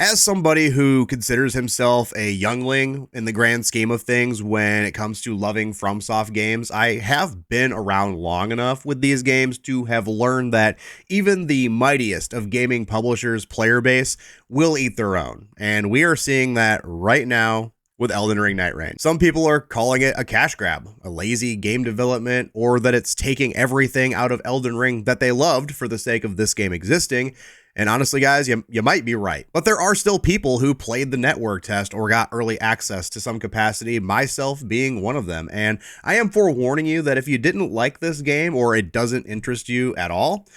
As somebody who considers himself a youngling in the grand scheme of things when it comes to loving FromSoft games, I have been around long enough with these games to have learned that even the mightiest of gaming publishers' player base will eat their own. And we are seeing that right now with Elden Ring Nightreign. Some people are calling it a cash grab, a lazy game development, or that it's taking everything out of Elden Ring that they loved for the sake of this game existing. And honestly, guys, you might be right. But there are still people who played the network test or got early access to some capacity, myself being one of them. And I am forewarning you that if you didn't like this game or it doesn't interest you at all,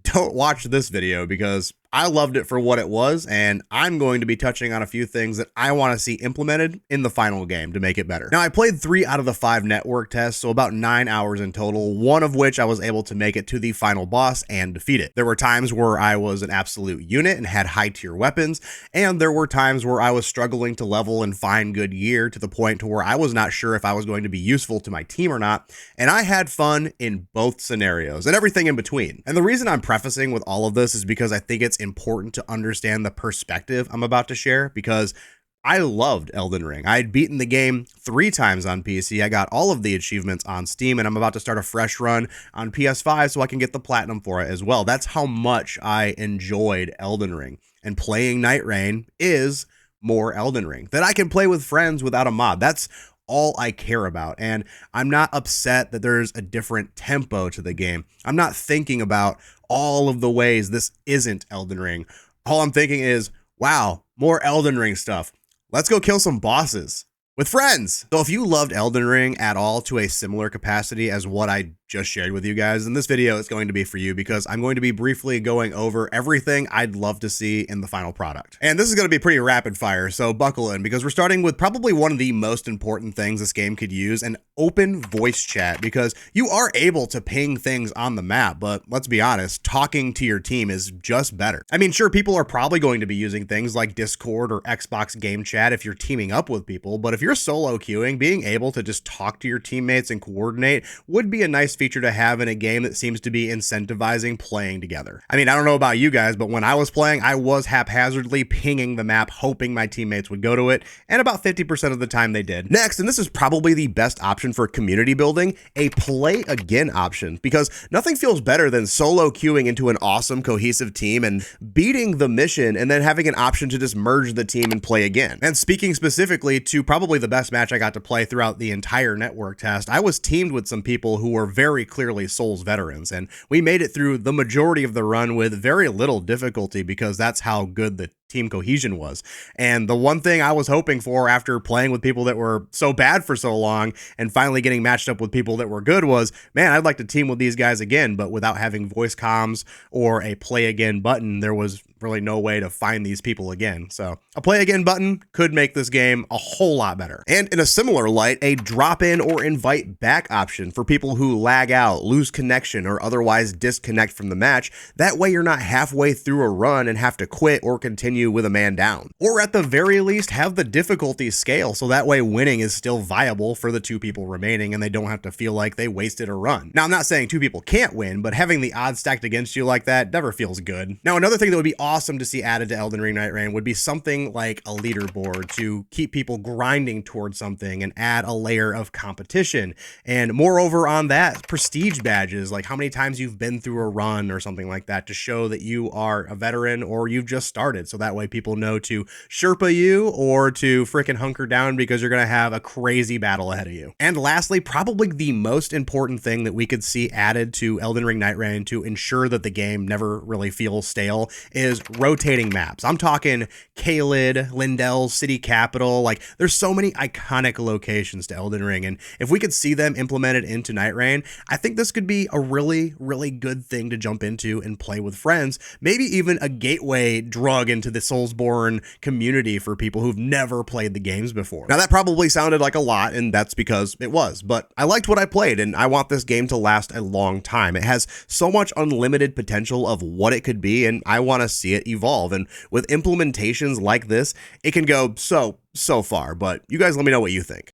don't watch this video because I loved it for what it was, and I'm going to be touching on a few things that I want to see implemented in the final game to make it better. Now, I played 3 out of the 5 network tests, so about 9 hours in total, one of which I was able to make it to the final boss and defeat it. There were times where I was an absolute unit and had high tier weapons, and there were times where I was struggling to level and find good gear to the point to where I was not sure if I was going to be useful to my team or not, and I had fun in both scenarios and everything in between. And the reason I'm prefacing with all of this is because I think it's important to understand the perspective I'm about to share, because I loved Elden Ring. I had beaten the game 3 times on PC. I got all of the achievements on Steam, and I'm about to start a fresh run on PS5 so I can get the platinum for it as well. That's how much I enjoyed Elden Ring. And playing Nightreign is more Elden Ring that I can play with friends without a mod. That's all I care about. And I'm not upset that there's a different tempo to the game. I'm not thinking about all of the ways this isn't Elden Ring. All I'm thinking is, wow, more Elden Ring stuff. Let's go kill some bosses with friends. So if you loved Elden Ring at all to a similar capacity as what I just shared with you guys, then this video is going to be for you, because I'm going to be briefly going over everything I'd love to see in the final product. And this is going to be pretty rapid fire, so buckle in, because we're starting with probably one of the most important things this game could use, an open voice chat, because you are able to ping things on the map, but let's be honest, talking to your team is just better. I mean, sure, people are probably going to be using things like Discord or Xbox Game Chat if you're teaming up with people, but if you're solo queuing, being able to just talk to your teammates and coordinate would be a nice feature to have in a game that seems to be incentivizing playing together. I mean, I don't know about you guys, but when I was playing, I was haphazardly pinging the map, hoping my teammates would go to it, and about 50% of the time they did. Next, and this is probably the best option for community building, a play again option, because nothing feels better than solo queuing into an awesome cohesive team and beating the mission and then having an option to just merge the team and play again. And speaking specifically to probably the best match I got to play throughout the entire network test, I was teamed with some people who were very clearly Souls veterans, and we made it through the majority of the run with very little difficulty because that's how good the team cohesion was. And the one thing I was hoping for after playing with people that were so bad for so long and finally getting matched up with people that were good was, man, I'd like to team with these guys again, but without having voice comms or a play again button, there was really no way to find these people again. So a play again button could make this game a whole lot better. And in a similar light, a drop in or invite back option for people who lag out, lose connection, or otherwise disconnect from the match. That way you're not halfway through a run and have to quit or continue with a man down. Or at the very least, have the difficulty scale so that way winning is still viable for the 2 people remaining and they don't have to feel like they wasted a run. Now, I'm not saying 2 people can't win, but having the odds stacked against you like that never feels good. Now, another thing that would be awesome to see added to Elden Ring Nightreign would be something like a leaderboard to keep people grinding towards something and add a layer of competition. And moreover on that, prestige badges, like how many times you've been through a run or something like that to show that you are a veteran or you've just started. So that way people know to Sherpa you or to frickin' hunker down because you're going to have a crazy battle ahead of you. And lastly, probably the most important thing that we could see added to Elden Ring Nightreign to ensure that the game never really feels stale is rotating maps. I'm talking Caelid, Lindell, City Capital. Like, there's so many iconic locations to Elden Ring, and if we could see them implemented into Nightreign, I think this could be a really, really good thing to jump into and play with friends. Maybe even a gateway drug into the Soulsborne community for people who've never played the games before. Now, that probably sounded like a lot, and that's because it was, but I liked what I played, and I want this game to last a long time. It has so much unlimited potential of what it could be, and I want to see it evolve. And with implementations like this, it can go so far, but you guys let me know what you think.